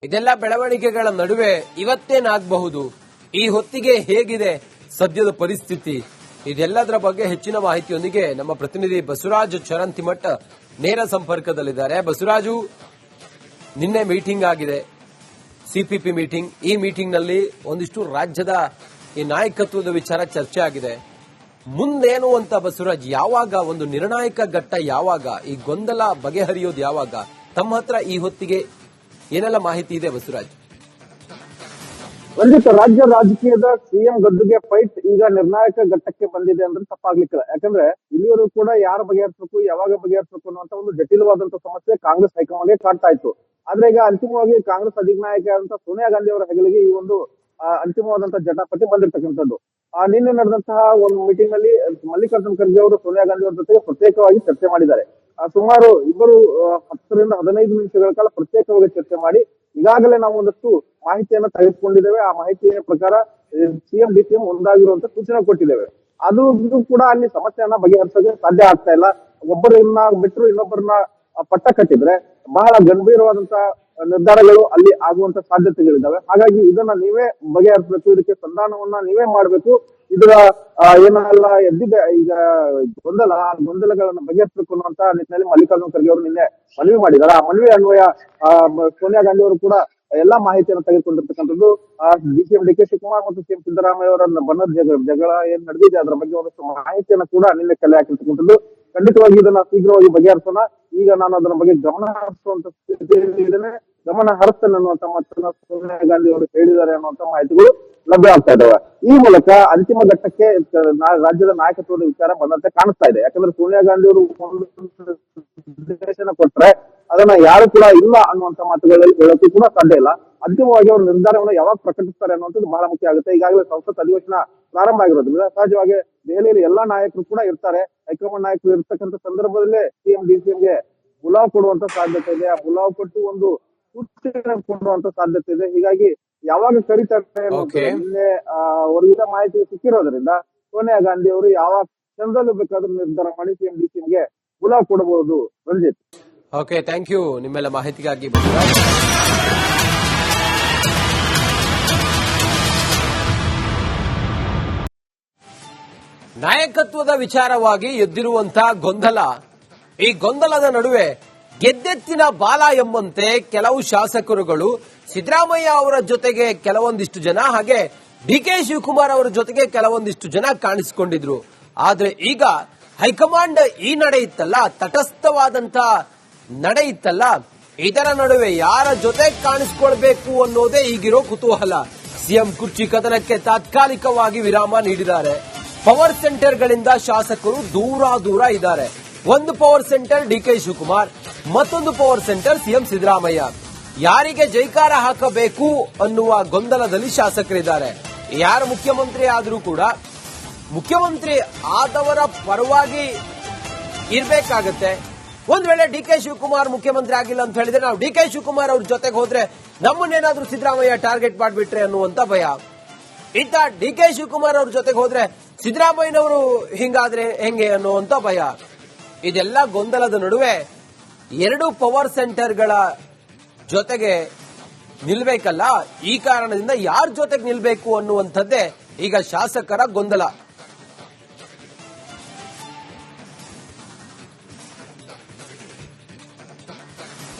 ಇದೆಲ್ಲ ಬೆಳವಣಿಗೆಗಳ ನಡುವೆ ಇವತ್ತೇನಾಗಬಹುದು, ಈ ಹೊತ್ತಿಗೆ ಹೇಗಿದೆ ಸದ್ಯದ ಪರಿಸ್ಥಿತಿ, ಇದೆಲ್ಲದರ ಬಗ್ಗೆ ಹೆಚ್ಚಿನ ಮಾಹಿತಿಯೊಂದಿಗೆ ನಮ್ಮ ಪ್ರತಿನಿಧಿ ಬಸವರಾಜ್ ಚರಂತಿಮಠ ನೇರ ಸಂಪರ್ಕದಲ್ಲಿದ್ದಾರೆ. ಬಸವರಾಜು, ನಿನ್ನೆ ಮೀಟಿಂಗ್ ಆಗಿದೆ, ಸಿಪಿಪಿ ಮೀಟಿಂಗ್. ಈ ಮೀಟಿಂಗ್ನಲ್ಲಿ ಒಂದಿಷ್ಟು ರಾಜ್ಯದ ಈ ನಾಯಕತ್ವದ ವಿಚಾರ ಚರ್ಚೆ ಆಗಿದೆ. ಮುಂದೇನು ಅಂತ ಬಸವರಾಜ್, ಯಾವಾಗ ಒಂದು ನಿರ್ಣಾಯಕ ಘಟ್ಟ, ಯಾವಾಗ ಈ ಗೊಂದಲ ಬಗೆಹರಿಯೋದು, ಯಾವಾಗ ತಮ್ಮ ಹತ್ರ ಈ ಹೊತ್ತಿಗೆ ಏನೆಲ್ಲ ಮಾಹಿತಿ ಇದೆ ಬಸವರಾಜ್? ರಂಜಿತ್, ರಾಜ್ಯ ರಾಜಕೀಯದ ಸಿಎಂ ಗದ್ದುಗೆ ಫೈಟ್ ಈಗ ನಿರ್ಣಾಯಕ ಘಟ್ಟಕ್ಕೆ ಬಂದಿದೆ ಅಂದ್ರೆ ತಪ್ಪಾಗ್ಲಿಕ್ಕಿಲ್ಲ. ಯಾಕಂದ್ರೆ ಇಲ್ಲಿಯವರು ಕೂಡ ಯಾರು ಬಗೆಹರಿಸಬೇಕು, ಯಾವಾಗ ಬಗೆಹರಿಸಬೇಕು ಅನ್ನುವಂತ ಒಂದು ಜಟಿಲವಾದಂತಹ ಸಮಸ್ಯೆ ಕಾಂಗ್ರೆಸ್ ಹೈಕಮಾಂಡ್ಗೆ ಕಾಡ್ತಾ ಇತ್ತು. ಆದ್ರೆ ಈಗ ಅಂತಿಮವಾಗಿ ಕಾಂಗ್ರೆಸ್ ಅಧಿನಾಯಕ ಆದಂತಹ ಸೋನಿಯಾ ಗಾಂಧಿ ಅವರ ಹೆಗಲಿಗೆ ಈ ಒಂದು ಅಂತಿಮವಾದಂತಹ ಜಟಾಪಟಿ ಬಂದಿರತಕ್ಕಂಥದ್ದು. ನಿನ್ನೆ ನಡೆದಂತಹ ಒಂದು ಮೀಟಿಂಗ್ ನಲ್ಲಿ ಮಲ್ಲಿಕಾರ್ಜುನ್ ಖರ್ಗೆ ಅವರು ಸೋನಿಯಾ ಗಾಂಧಿ ಅವರ ಜೊತೆಗೆ ಪ್ರತ್ಯೇಕವಾಗಿ ಚರ್ಚೆ ಮಾಡಿದ್ದಾರೆ. ಸುಮಾರು ಇಬ್ಬರು 10 ರಿಂದ 15 ನಿಮಿಷಗಳ ಕಾಲ ಪ್ರತ್ಯೇಕವಾಗಿ ಚರ್ಚೆ ಮಾಡಿ ಈಗಾಗಲೇ ನಾವು ಒಂದಷ್ಟು ಮಾಹಿತಿಯನ್ನ ತೆಗೆದುಕೊಂಡಿದ್ದೇವೆ. ಆ ಮಾಹಿತಿಯ ಪ್ರಕಾರ ಸಿಎಂ ಡಿಸಿಎಂ ಒಂದಾಗಿರುವಂತ ಸೂಚನೆ ಕೊಟ್ಟಿದ್ದೇವೆ. ಅದು ಕೂಡ ಅಲ್ಲಿ ಸಮಸ್ಯೆಯನ್ನ ಬಗೆಹರಿಸೋಕೆ ಸಾಧ್ಯ ಆಗ್ತಾ ಇಲ್ಲ. ಒಬ್ಬರನ್ನ ಬಿಟ್ಟರು ಇನ್ನೊಬ್ಬರನ್ನ ಪಟ್ಟ ಕಟ್ಟಿದ್ರೆ ಬಹಳ ಗಂಭೀರವಾದಂತಹ ನಿರ್ಧಾರಗಳು ಅಲ್ಲಿ ಆಗುವಂತ ಸಾಧ್ಯತೆಗಳಿದ್ದಾವೆ. ಹಾಗಾಗಿ ಇದನ್ನ ನೀವೇ ಬಗೆಹರಿಸಬೇಕು, ಇದಕ್ಕೆ ಸಂಧಾನವನ್ನ ನೀವೇ ಮಾಡಬೇಕು. ಇದರ ಏನೆಲ್ಲ ಎದ್ದಿದೆ ಈಗ ಗೊಂದಲಗಳನ್ನ ಬಗೆಹರಿಸಬೇಕು ಅನ್ನುವಂತ ನಿಟ್ಟಿನಲ್ಲಿ ಮಲ್ಲಿಕಾರ್ಜುನ್ ಖರ್ಗೆ ಅವರು ನಿನ್ನೆ ಮನವಿ ಮಾಡಿದ್ದಾರೆ. ಆ ಮನವಿ ಅನ್ವಯ ಸೋನಿಯಾ ಗಾಂಧಿ ಅವರು ಕೂಡ ಎಲ್ಲಾ ಮಾಹಿತಿಯನ್ನು ತೆಗೆದುಕೊಂಡಿರ್ತಕ್ಕಂಥದ್ದು. ಡಿಸಿಎಂ ಡಿ ಕೆ ಶಿವಕುಮಾರ್ ಮತ್ತು ಸಿಎಂ ಸಿದ್ದರಾಮಯ್ಯ ಅವರ ಬಣ್ಣದ ಜಗಳ ಏನ್ ನಡೆದಿದೆ ಅದರ ಬಗ್ಗೆ ಒಂದಷ್ಟು ಮಾಹಿತಿಯನ್ನು ಕೂಡ ನಿನ್ನೆ ಕಲೆ ಹಾಕಿರ್ತಕ್ಕಂಥದ್ದು. ಖಂಡಿತವಾಗಿ ಇದನ್ನ ಶೀಘ್ರವಾಗಿ ಬಗೆಹರಿಸೋಣ. ಈಗ ನಾನು ಅದರ ಬಗ್ಗೆ ಗಮನ ಹರಿಸುವಂತ ಸ್ಥಿತಿಯಲ್ಲಿ ಇದ್ದೇನೆ, ಗಮನ ಹರಿಸ್ತೇನೆ ಅನ್ನುವಂತ ಮಾತನ್ನ ಸೋನಿಯಾ ಗಾಂಧಿ ಅವರು ಹೇಳಿದ್ದಾರೆ ಅನ್ನುವಂತ ಮಾಹಿತಿಗಳು ಲಭ್ಯ ಆಗ್ತಾ ಇದಾವೆ. ಈ ಮೂಲಕ ಅಂತಿಮ ಘಟ್ಟಕ್ಕೆ ರಾಜ್ಯದ ನಾಯಕತ್ವದ ವಿಚಾರ ಬಂದಂತೆ ಕಾಣಿಸ್ತಾ ಇದೆ. ಯಾಕಂದ್ರೆ ಸೋನಿಯಾ ಗಾಂಧಿ ಅವರು ಒಂದು ನಿರ್ದೇಶನ ಕೊಟ್ರೆ ಅದನ್ನ ಯಾರು ಕೂಡ ಇಲ್ಲ ಅನ್ನುವಂತ ಮಾತುಗಳಲ್ಲಿ ಹೇಳೋಕೆ ಕೂಡ ಸಾಧ್ಯ ಇಲ್ಲ. ಅಂತಿಮವಾಗಿ ಅವರು ನಿರ್ಧಾರವನ್ನು ಯಾವಾಗ ಪ್ರಕಟಿಸ್ತಾರೆ ಅನ್ನುವಂಥದ್ದು ಬಹಳ ಮುಖ್ಯ ಆಗುತ್ತೆ. ಈಗಾಗಲೇ ಸಂಸತ್ ಅಧಿವೇಶನ ಪ್ರಾರಂಭ ಆಗಿರೋದ್ರಿಂದ ಸಹಜವಾಗಿ ದೆಹಲಿಯಲ್ಲಿ ಎಲ್ಲಾ ನಾಯಕರು ಕೂಡ ಇರ್ತಾರೆ. ಹೈಕಮಾಂಡ್ ನಾಯಕರು ಇರ್ತಕ್ಕಂಥ ಸಂದರ್ಭದಲ್ಲೇ ಸಿಎಂ ಡಿಸಿಎಂಗೆ ಬುಲಾವ್ ಕೊಡುವಂತ ಸಾಧ್ಯತೆ ಇದೆ. ಆ ಬುಲಾವ್ ಕೊಟ್ಟು ಒಂದು ಸೂಚನೆ ಕೊಡುವಂತ ಸಾಧ್ಯತೆ ಇದೆ. ಹೀಗಾಗಿ ಯಾವಾಗ ಕರೀತಾರೆ ನಿನ್ನೆ ಅವರಿಗೆ ಮಾಹಿತಿ ಸಿಕ್ಕಿರೋದ್ರಿಂದ ಸೋನಿಯಾ ಗಾಂಧಿ ಅವರು ಯಾವ ಕ್ಷಣದಲ್ಲೂ ಬೇಕಾದ್ರೂ ನಿರ್ಧಾರ ಮಾಡಿ ಸಿಎಂ ಡಿಸಿಎಂಗೆ ಬುಲಾವ್ ಕೊಡಬಹುದು. ರಂಜಿತ್, ಓಕೆ, ಥ್ಯಾಂಕ್ ಯು ನಿಮ್ಮೆಲ್ಲ ಮಾಹಿತಿಗಾಗಿ. ನಾಯಕತ್ವದ ವಿಚಾರವಾಗಿ ಎದ್ದಿರುವಂತಹ ಗೊಂದಲ, ಈ ಗೊಂದಲದ ನಡುವೆ ಗೆದ್ದೆತ್ತಿನ ಬಾಲ ಎಂಬಂತೆ ಕೆಲವು ಶಾಸಕರುಗಳು ಸಿದ್ದರಾಮಯ್ಯ ಅವರ ಜೊತೆಗೆ ಕೆಲವೊಂದಿಷ್ಟು ಜನ, ಹಾಗೆ ಡಿಕೆ ಶಿವಕುಮಾರ್ ಅವರ ಜೊತೆಗೆ ಕೆಲವೊಂದಿಷ್ಟು ಜನ ಕಾಣಿಸಿಕೊಂಡಿದ್ರು. ಆದ್ರೆ ಈಗ ಹೈಕಮಾಂಡ್ ಈ ನಡೆ ಇತ್ತಲ್ಲ, ತಟಸ್ಥವಾದಂತ ನಡೆ ಇತ್ತಲ್ಲ, ಇದರ ನಡುವೆ ಯಾರ ಜೊತೆ ಕಾಣಿಸಿಕೊಳ್ಬೇಕು ಅನ್ನೋದೇ ಈಗಿರೋ ಕುತೂಹಲ. ಸಿಎಂ ಕುರ್ಚಿ ಕದನಕ್ಕೆ ತಾತ್ಕಾಲಿಕವಾಗಿ ವಿರಾಮ ನೀಡಿದ್ದಾರೆ. ಪವರ್ ಸೆಂಟರ್ಗಳಿಂದ ಶಾಸಕರು ದೂರ ಇದ್ದಾರೆ. ಒಂದು ಪವರ್ ಸೆಂಟರ್ ಡಿಕೆ ಶಿವಕುಮಾರ್, ಮತ್ತೊಂದು ಪವರ್ ಸೆಂಟರ್ ಸಿಎಂ ಸಿದ್ದರಾಮಯ್ಯ. ಯಾರಿಗೆ ಜೈಕಾರ ಹಾಕಬೇಕು ಅನ್ನುವ ಗೊಂದಲದಲ್ಲಿ ಶಾಸಕರಿದ್ದಾರೆ. ಯಾರು ಮುಖ್ಯಮಂತ್ರಿ ಆದರೂ ಕೂಡ ಮುಖ್ಯಮಂತ್ರಿ ಆದವರ ಪರವಾಗಿ ಇರಬೇಕಾಗತ್ತೆ. ಒಂದ್ ವೇಳೆ ಡಿಕೆ ಶಿವಕುಮಾರ್ ಮುಖ್ಯಮಂತ್ರಿ ಆಗಿಲ್ಲ ಅಂತ ಹೇಳಿದ್ರೆ ನಾವು ಡಿಕೆ ಶಿವಕುಮಾರ್ ಅವ್ರ ಜೊತೆಗೆ ಹೋದ್ರೆ ನಮ್ಮನ್ನೇನಾದ್ರೂ ಸಿದ್ದರಾಮಯ್ಯ ಟಾರ್ಗೆಟ್ ಮಾಡಿಬಿಟ್ರೆ ಅನ್ನುವಂತ ಭಯ. ಇತ್ತ ಡಿಕೆ ಶಿವಕುಮಾರ್ ಅವ್ರ ಜೊತೆಗೆ ಹೋದ್ರೆ ಸಿದ್ದರಾಮಯ್ಯನವರು ಹಿಂಗಾದ್ರೆ ಹೆಂಗೆ ಅನ್ನುವಂತ ಭಯ. ಇದೆಲ್ಲ ಗೊಂದಲದ ನಡುವೆ ಎರಡು ಪವರ್ ಸೆಂಟರ್ಗಳ ಜೊತೆಗೆ ನಿಲ್ಬೇಕಲ್ಲ, ಈ ಕಾರಣದಿಂದ ಯಾರ ಜೊತೆಗೆ ನಿಲ್ಬೇಕು ಅನ್ನುವಂಥದ್ದೇ ಈಗ ಶಾಸಕರ ಗೊಂದಲ.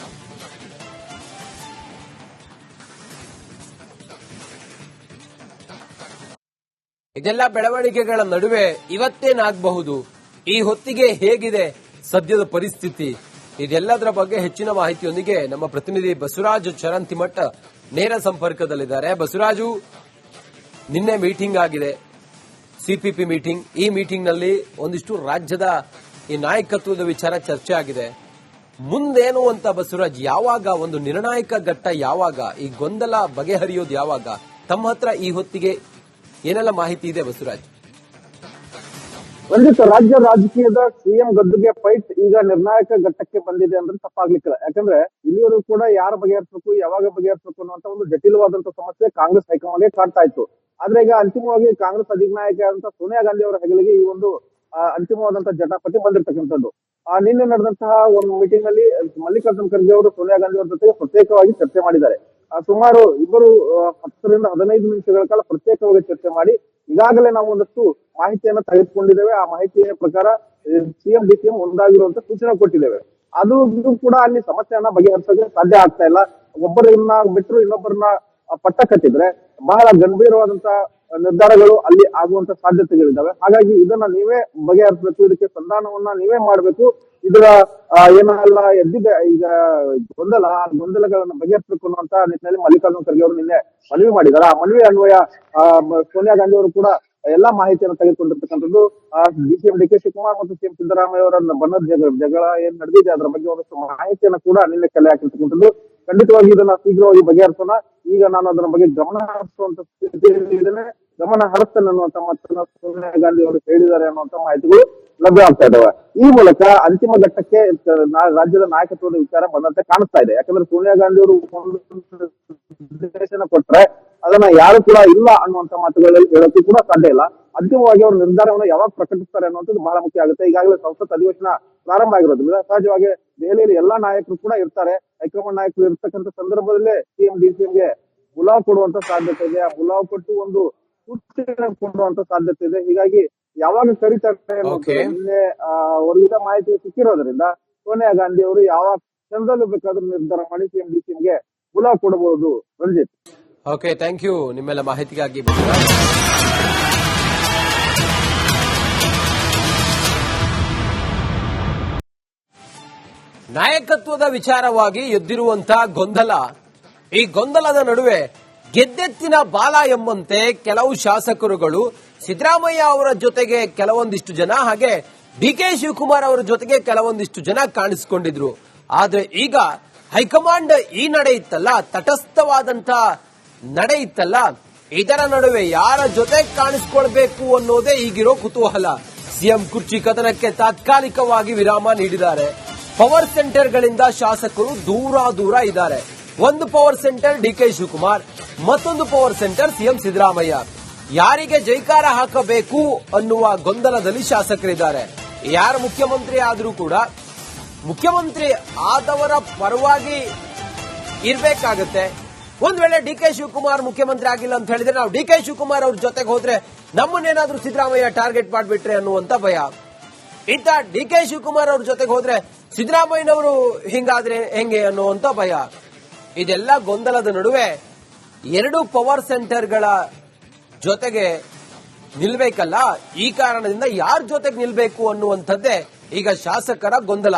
ಇದೆಲ್ಲ ಬೆಳವಣಿಗೆಗಳ ನಡುವೆ ಇವತ್ತೇನಾಗಬಹುದು, ಈ ಹೊತ್ತಿಗೆ ಹೇಗಿದೆ ಸದ್ಯದ ಪರಿಸ್ಥಿತಿ, ಇದೆಲ್ಲದರ ಬಗ್ಗೆ ಹೆಚ್ಚಿನ ಮಾಹಿತಿಯೊಂದಿಗೆ ನಮ್ಮ ಪ್ರತಿನಿಧಿ ಬಸವರಾಜ್ ಚರಂತಿಮಠ ನೇರ ಸಂಪರ್ಕದಲ್ಲಿದ್ದಾರೆ. ಬಸವರಾಜು, ನಿನ್ನೆ ಮೀಟಿಂಗ್ ಆಗಿದೆ, ಸಿಪಿಪಿ ಮೀಟಿಂಗ್. ಈ ಮೀಟಿಂಗ್ನಲ್ಲಿ ಒಂದಿಷ್ಟು ರಾಜ್ಯದ ಈ ನಾಯಕತ್ವದ ವಿಚಾರ ಚರ್ಚೆ ಆಗಿದೆ. ಮುಂದೇನು ಅಂತ ಬಸವರಾಜ್, ಯಾವಾಗ ಒಂದು ನಿರ್ಣಾಯಕ ಘಟ್ಟ, ಯಾವಾಗ ಈ ಗೊಂದಲ ಬಗೆಹರಿಯೋದು, ಯಾವಾಗ ತಮ್ಮ ಹತ್ರ ಈ ಹೊತ್ತಿಗೆ ಏನೆಲ್ಲ ಮಾಹಿತಿ ಇದೆ ಬಸವರಾಜ್? ರಂಜಿತ್, ರಾಜ್ಯ ರಾಜಕೀಯದ ಸಿಎಂ ಗದ್ದುಗೆ ಫೈಟ್ ಈಗ ನಿರ್ಣಾಯಕ ಘಟ್ಟಕ್ಕೆ ಬಂದಿದೆ ಅಂದ್ರೆ ತಪ್ಪಾಗ್ಲಿಕ್ಕಿಲ್ಲ. ಯಾಕಂದ್ರೆ ಇಲ್ಲಿಯವರು ಕೂಡ ಯಾರು ಬಗೆಹರಿಸಬೇಕು, ಯಾವಾಗ ಬಗೆಹರಿಸಬೇಕು ಅನ್ನುವಂತ ಒಂದು ಜಟಿಲವಾದಂತಹ ಸಮಸ್ಯೆ ಕಾಂಗ್ರೆಸ್ ಹೈಕಮಾಂಡ್ಗೆ ಕಾಡ್ತಾ ಇತ್ತು. ಆದ್ರೆ ಈಗ ಅಂತಿಮವಾಗಿ ಕಾಂಗ್ರೆಸ್ ಅಧಿನಾಯಕ ಆದಂತಹ ಸೋನಿಯಾ ಗಾಂಧಿ ಅವರ ಹೆಗಲಿಗೆ ಈ ಒಂದು ಅಂತಿಮವಾದಂತಹ ಜಟಾಪಟಿ ಬಂದಿರತಕ್ಕಂಥದ್ದು. ನಿನ್ನೆ ನಡೆದಂತಹ ಒಂದು ಮೀಟಿಂಗ್ ನಲ್ಲಿ ಮಲ್ಲಿಕಾರ್ಜುನ್ ಖರ್ಗೆ ಅವರು ಸೋನಿಯಾ ಗಾಂಧಿ ಅವರ ಜೊತೆಗೆ ಪ್ರತ್ಯೇಕವಾಗಿ ಚರ್ಚೆ ಮಾಡಿದ್ದಾರೆ. ಸುಮಾರು ಇಬ್ಬರು 10 ರಿಂದ 15 ನಿಮಿಷಗಳ ಕಾಲ ಪ್ರತ್ಯೇಕವಾಗಿ ಚರ್ಚೆ ಮಾಡಿ ಈಗಾಗಲೇ ನಾವು ಒಂದಷ್ಟು ಮಾಹಿತಿಯನ್ನು ತೆಗೆದುಕೊಂಡಿದ್ದೇವೆ. ಆ ಮಾಹಿತಿಯ ಪ್ರಕಾರ ಸಿಎಂ ಡಿಸಿಎಂ ಒಂದಾಗಿರುವಂತ ಸೂಚನೆ ಕೊಟ್ಟಿದ್ದೇವೆ. ಅದು ಇದು ಕೂಡ ಅಲ್ಲಿ ಸಮಸ್ಯೆಯನ್ನ ಬಗೆಹರಿಸೋಕೆ ಸಾಧ್ಯ ಆಗ್ತಾ ಇಲ್ಲ. ಒಬ್ಬರನ್ನ ಬಿಟ್ಟರು ಇನ್ನೊಬ್ಬರನ್ನ ಪಟ್ಟ ಕಟ್ಟಿದ್ರೆ ಬಹಳ ಗಂಭೀರವಾದಂತ ನಿರ್ಧಾರಗಳು ಅಲ್ಲಿ ಆಗುವಂತ ಸಾಧ್ಯತೆಗಳಿದ್ದಾವೆ. ಹಾಗಾಗಿ ಇದನ್ನ ನೀವೇ ಬಗೆಹರಿಸಬೇಕು, ಇದಕ್ಕೆ ಸಂಧಾನವನ್ನ ನೀವೇ ಮಾಡಬೇಕು. ಇದರ ಏನೆಲ್ಲ ಎದ್ದಿದೆ ಈಗ ಗೊಂದಲಗಳನ್ನ ಬಗೆಹರಿಸಬೇಕು ಅನ್ನುವಂತ ನಿಟ್ಟಿನಲ್ಲಿ ಮಲ್ಲಿಕಾರ್ಜುನ ಖರ್ಗೆ ಅವರು ನಿನ್ನೆ ಮನವಿ ಮಾಡಿದ್ದಾರೆ. ಆ ಮನವಿ ಅನ್ವಯ ಸೋನಿಯಾ ಗಾಂಧಿ ಅವರು ಕೂಡ ಎಲ್ಲಾ ಮಾಹಿತಿಯನ್ನು ತೆಗೆದುಕೊಂಡಿರ್ತಕ್ಕಂಥದ್ದು. ಸಿಎಂ ಡಿ ಕೆ ಶಿವಕುಮಾರ್ ಮತ್ತು ಸಿಎಂ ಸಿದ್ದರಾಮಯ್ಯ ಅವರ ಬಣ್ಣದ ಜಗಳ ಏನ್ ನಡೆದಿದೆ ಅದರ ಬಗ್ಗೆ ಒಂದಷ್ಟು ಮಾಹಿತಿಯನ್ನು ಕೂಡ ನಿನ್ನೆ ಕಲೆ ಹಾಕಿರ್ತಕ್ಕಂಥದ್ದು. ಖಂಡಿತವಾಗಿ ಇದನ್ನ ಶೀಘ್ರವಾಗಿ ಬಗೆಹರಿಸೋಣ. ಈಗ ನಾನು ಅದರ ಬಗ್ಗೆ ಗಮನ ಹರಿಸುವಂತ ಸ್ಥಿತಿಯಲ್ಲಿ ಇದ್ದೇನೆ, ಗಮನ ಹರಿಸ್ತೇನೆ ಅನ್ನುವಂತ ಮಾತನ್ನ ಸೋನಿಯಾ ಗಾಂಧಿ ಅವರು ಹೇಳಿದ್ದಾರೆ ಅನ್ನುವಂತ ಮಾಹಿತಿಗಳು ಲಭ್ಯ ಆಗ್ತಾ ಇದಾವೆ. ಈ ಮೂಲಕ ಅಂತಿಮ ಘಟ್ಟಕ್ಕೆ ರಾಜ್ಯದ ನಾಯಕತ್ವದ ವಿಚಾರ ಬಂದಂತೆ ಕಾಣಿಸ್ತಾ ಇದೆ. ಯಾಕಂದ್ರೆ ಸೋನಿಯಾ ಗಾಂಧಿ ಅವರು ಒಂದು ನಿರ್ದೇಶನ ಕೊಟ್ರೆ ಅದನ್ನ ಯಾರು ಕೂಡ ಇಲ್ಲ ಅನ್ನುವಂತ ಮಾತುಗಳಲ್ಲಿ ಹೇಳೋಕ್ಕೂ ಕೂಡ ಸಾಧ್ಯ ಇಲ್ಲ. ಅಂತಿಮವಾಗಿ ಅವರು ನಿರ್ಧಾರವನ್ನು ಯಾವಾಗ ಪ್ರಕಟಿಸ್ತಾರೆ ಅನ್ನುವಂಥದ್ದು ಬಹಳ ಮುಖ್ಯ ಆಗುತ್ತೆ. ಈಗಾಗಲೇ ಸಂಸತ್ ಅಧಿವೇಶನ ಪ್ರಾರಂಭ ಆಗಿರೋದ್ರಿಂದ ಸಹಜವಾಗಿ ದೆಹಲಿಯಲ್ಲಿ ಎಲ್ಲಾ ನಾಯಕರು ಕೂಡ ಇರ್ತಾರೆ. ಹೈಕಮಾಂಡ್ ನಾಯಕರು ಇರ್ತಕ್ಕಂಥ ಸಂದರ್ಭದಲ್ಲೇ ಸಿಎಂ ಡಿಸಿಎಂಗೆ ಬುಲಾವ್ ಕೊಡುವಂತ ಸಾಧ್ಯತೆ ಇದೆ. ಆ ಬುಲಾವ್ ಕೊಟ್ಟು ಒಂದು ಸೂಚನೆ ಕೊಡುವಂತ ಸಾಧ್ಯತೆ ಇದೆ. ಹೀಗಾಗಿ ಯಾವಾಗ ಕರೀತಾರೆ ನಿನ್ನೆ ಅವರಿಂದ ಮಾಹಿತಿ ಸಿಕ್ಕಿರೋದ್ರಿಂದ ಸೋನಿಯಾ ಗಾಂಧಿ ಅವರು ಯಾವ ಕ್ಷಣದಲ್ಲೂ ಬೇಕಾದ್ರೂ ನಿರ್ಧಾರ ಮಾಡಿ ಸಿಎಂ ಡಿಸಿಎಂಗೆ ಬುಲಾವ್ ಕೊಡಬಹುದು. ರಂಜಿತ್, ಓಕೆ, ಥ್ಯಾಂಕ್ ಯು ನಿಮ್ಮೆಲ್ಲ ಮಾಹಿತಿಗಾಗಿ. ನಾಯಕತ್ವದ ವಿಚಾರವಾಗಿ ಎದ್ದಿರುವಂತಹ ಗೊಂದಲ, ಈ ಗೊಂದಲದ ನಡುವೆ ಗೆದ್ದೆತ್ತಿನ ಬಾಲ ಎಂಬಂತೆ ಕೆಲವು ಶಾಸಕರುಗಳು ಸಿದ್ದರಾಮಯ್ಯ ಅವರ ಜೊತೆಗೆ ಕೆಲವೊಂದಿಷ್ಟು ಜನ, ಹಾಗೆ ಡಿಕೆ ಶಿವಕುಮಾರ್ ಅವರ ಜೊತೆಗೆ ಕೆಲವೊಂದಿಷ್ಟು ಜನ ಕಾಣಿಸಿಕೊಂಡಿದ್ರು. ಆದ್ರೆ ಈಗ ಹೈಕಮಾಂಡ್ ಈ ನಡೆ ಇತ್ತಲ್ಲ, ತಟಸ್ಥವಾದಂತ ನಡೆ ಇತ್ತಲ್ಲ, ಇದರ ನಡುವೆ ಯಾರ ಜೊತೆ ಕಾಣಿಸಿಕೊಳ್ಬೇಕು ಅನ್ನೋದೇ ಈಗಿರೋ ಕುತೂಹಲ. ಸಿಎಂ ಕುರ್ಚಿ ಕದನಕ್ಕೆ ತಾತ್ಕಾಲಿಕವಾಗಿ ವಿರಾಮ ನೀಡಿದ್ದಾರೆ. ಪವರ್ ಸೆಂಟರ್ಗಳಿಂದ ಶಾಸಕರು ದೂರ ಇದ್ದಾರೆ. ಒಂದು ಪವರ್ ಸೆಂಟರ್ ಡಿಕೆ ಶಿವಕುಮಾರ್, ಮತ್ತೊಂದು ಪವರ್ ಸೆಂಟರ್ ಸಿಎಂ ಸಿದ್ದರಾಮಯ್ಯ. ಯಾರಿಗೆ ಜೈಕಾರ ಹಾಕಬೇಕು ಅನ್ನುವ ಗೊಂದಲದಲ್ಲಿ ಶಾಸಕರಿದ್ದಾರೆ. ಯಾರು ಮುಖ್ಯಮಂತ್ರಿ ಆದರೂ ಕೂಡ ಮುಖ್ಯಮಂತ್ರಿ ಆದವರ ಪರವಾಗಿ ಇರಬೇಕಾಗತ್ತೆ. ಒಂದ್ ವೇಳೆ ಡಿಕೆ ಶಿವಕುಮಾರ್ ಮುಖ್ಯಮಂತ್ರಿ ಆಗಿಲ್ಲ ಅಂತ ಹೇಳಿದ್ರೆ ನಾವು ಡಿಕೆ ಶಿವಕುಮಾರ್ ಅವ್ರ ಜೊತೆಗೆ ಹೋದ್ರೆ ನಮ್ಮನ್ನೇನಾದ್ರೂ ಸಿದ್ದರಾಮಯ್ಯ ಟಾರ್ಗೆಟ್ ಮಾಡಿಬಿಟ್ರೆ ಅನ್ನುವಂತ ಭಯ. ಇಂತ ಡಿಕೆ ಶಿವಕುಮಾರ್ ಅವ್ರ ಜೊತೆಗೆ ಹೋದ್ರೆ ಸಿದ್ದರಾಮಯ್ಯನವರು ಹಿಂಗಾದ್ರೆ ಹೆಂಗೆ ಅನ್ನುವಂತ ಭಯ. ಇದೆಲ್ಲ ಗೊಂದಲದ ನಡುವೆ ಎರಡು ಪವರ್ ಸೆಂಟರ್ಗಳ ಜೊತೆಗೆ ನಿಲ್ಬೇಕಲ್ಲ, ಈ ಕಾರಣದಿಂದ ಯಾರ ಜೊತೆಗೆ ನಿಲ್ಬೇಕು ಅನ್ನುವಂಥದ್ದೇ ಈಗ ಶಾಸಕರ ಗೊಂದಲ.